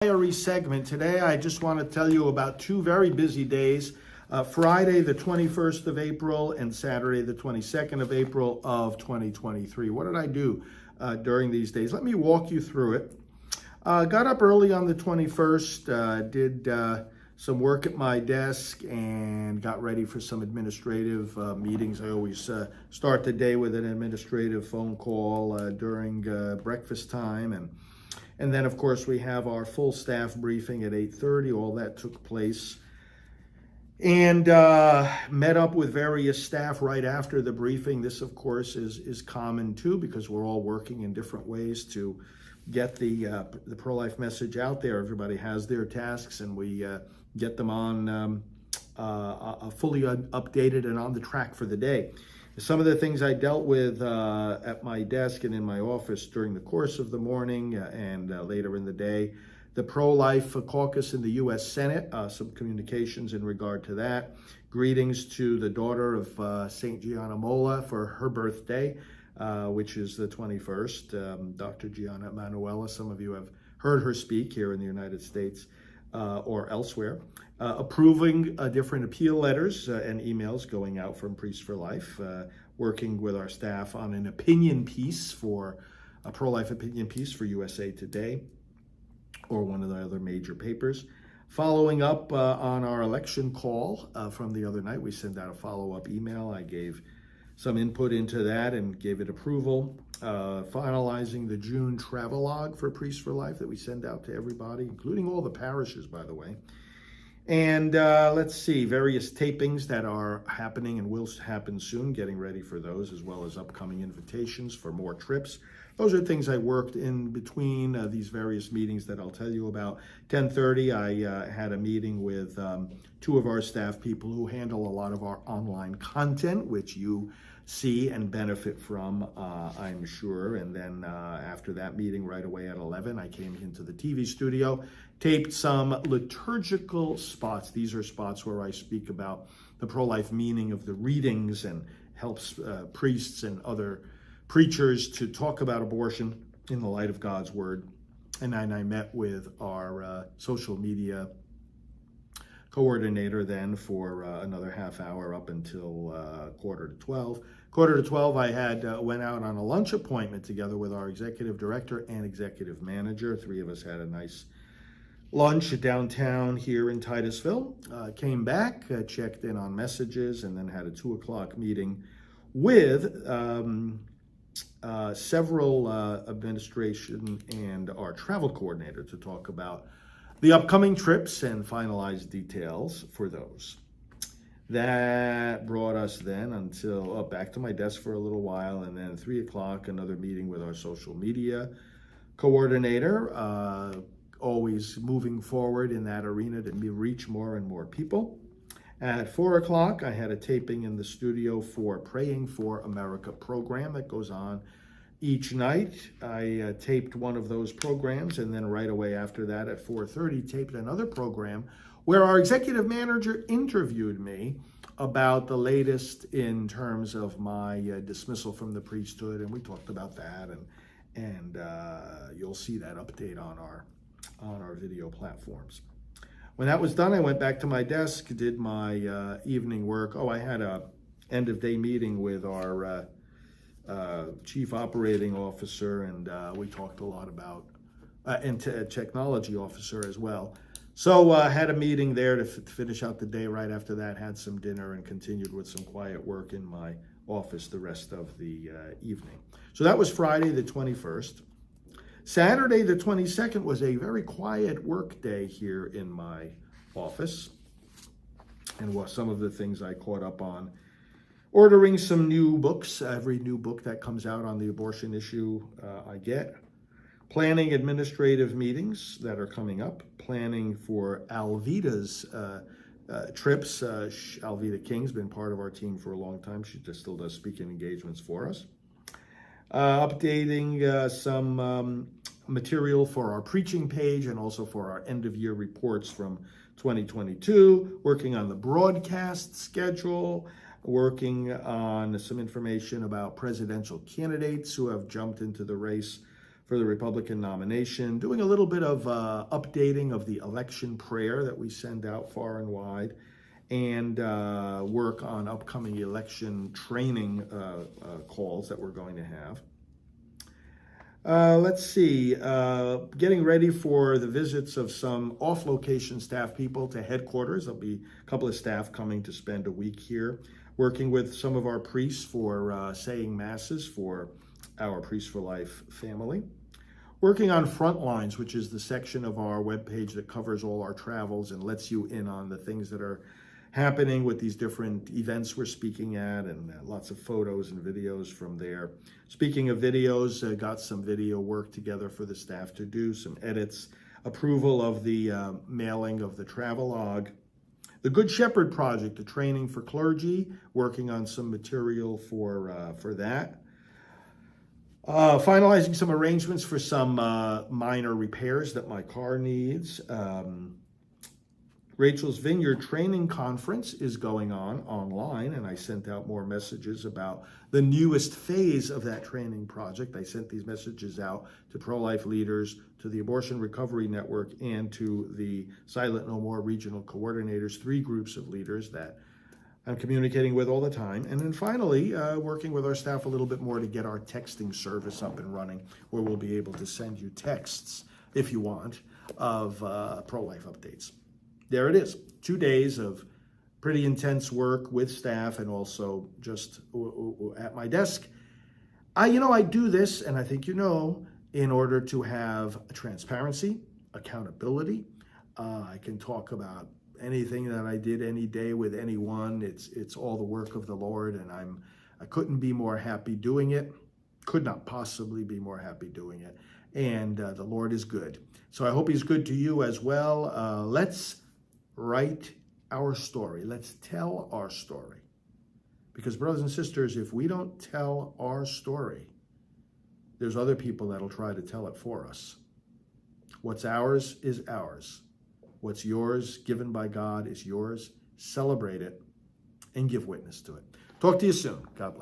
Diary segment. Today I just want to tell you about two very busy days, Friday the 21st of April and Saturday the 22nd of April of 2023. What did I do during these days? Let me walk you through it. Got up early on the 21st, did some work at my desk and got ready for some administrative meetings. I always start the day with an administrative phone call during breakfast time, and then, of course, we have our full staff briefing at 8:30. All that took place. And met up with various staff right after the briefing. This, of course, is common, too, because we're all working in different ways to get the pro-life message out there. Everybody has their tasks, and we get them on fully updated and on the track for the day. Some of the things I dealt with at my desk and in my office during the course of the morning and later in the day. The pro-life caucus in the U.S. Senate, some communications in regard to that. Greetings to the daughter of St. Gianna Molla for her birthday, which is the 21st. Dr. Gianna Emanuela, some of you have heard her speak here in the United States or elsewhere. Approving different appeal letters and emails going out from Priests for Life, working with our staff on an opinion piece for a pro-life opinion piece for USA Today or one of the other major papers. Following up on our election call from the other night, we sent out a follow-up email. I gave some input into that and gave it approval. Finalizing the June travelogue for Priests for Life that we send out to everybody, including all the parishes, by the way. And let's see, various tapings that are happening and will happen soon, getting ready for those, as well as upcoming invitations for more trips. Those are things I worked in between these various meetings that I'll tell you about. 10:30, I had a meeting with two of our staff people who handle a lot of our online content, which you see and benefit from, I'm sure. And then after that meeting, right away at 11, I came into the TV studio, taped some liturgical spots. These are spots where I speak about the pro-life meaning of the readings and helps priests and other preachers to talk about abortion in the light of God's word. And then I met with our social media coordinator then for another half hour up until 11:45. 11:45, I had went out on a lunch appointment together with our executive director and executive manager. Three of us had a nice lunch downtown here in Titusville. Came back, checked in on messages, and then had a 2:00 meeting with several administration and our travel coordinator to talk about the upcoming trips and finalize details for those. That brought us then until back to my desk for a little while, and then 3:00, another meeting with our social media coordinator, always moving forward in that arena to reach more and more people. At 4:00, I had a taping in the studio for Praying for America program that goes on each night. I taped one of those programs, and then right away after that at 4:30, taped another program where our executive manager interviewed me about the latest in terms of my dismissal from the priesthood, and we talked about that, and you'll see that update on our video platforms. When that was done, I went back to my desk, did my evening work. I had a end of day meeting with our chief operating officer, and we talked a lot about, and technology officer as well. So had a meeting there to finish out the day. Right after that, had some dinner and continued with some quiet work in my office the rest of the evening. So that was Friday the 21st. Saturday the 22nd was a very quiet work day here in my office, and some of the things I caught up on. Ordering some new books. Every new book that comes out on the abortion issue I get. Planning administrative meetings that are coming up. Planning for Alvida's trips. Alvida King's been part of our team for a long time. She just still does speaking engagements for us. Updating some material for our preaching page and also for our end-of-year reports from 2022. Working on the broadcast schedule. Working on some information about presidential candidates who have jumped into the race for the Republican nomination, doing a little bit of updating of the election prayer that we send out far and wide, and work on upcoming election training calls that we're going to have. Let's see, getting ready for the visits of some off-location staff people to headquarters. There'll be a couple of staff coming to spend a week here, working with some of our priests for saying masses for our Priests for Life family. Working on Frontlines, which is the section of our webpage that covers all our travels and lets you in on the things that are happening with these different events we're speaking at, and lots of photos and videos from there. Speaking of videos, got some video work together for the staff to do, some edits, approval of the mailing of the travelogue. The Good Shepherd Project, a training for clergy, working on some material for that. Finalizing some arrangements for some minor repairs that my car needs. Rachel's Vineyard Training Conference is going on online, and I sent out more messages about the newest phase of that training project. I sent these messages out to pro-life leaders, to the Abortion Recovery Network, and to the Silent No More regional coordinators, 3 groups of leaders that I'm communicating with all the time. And then finally, working with our staff a little bit more to get our texting service up and running, where we'll be able to send you texts, if you want, of pro-life updates. There it is, 2 days of pretty intense work with staff and also just at my desk. I do this, and I think you know, in order to have transparency, accountability. I can talk about anything that I did any day with anyone. It's all the work of the Lord, and I couldn't be more happy doing it. Could not possibly be more happy doing it. And the Lord is good. So I hope he's good to you as well. Let's write our story. Let's tell our story. Because brothers and sisters, if we don't tell our story, there's other people that'll try to tell it for us. What's ours is ours. What's yours, given by God, is yours. Celebrate it and give witness to it. Talk to you soon. God bless.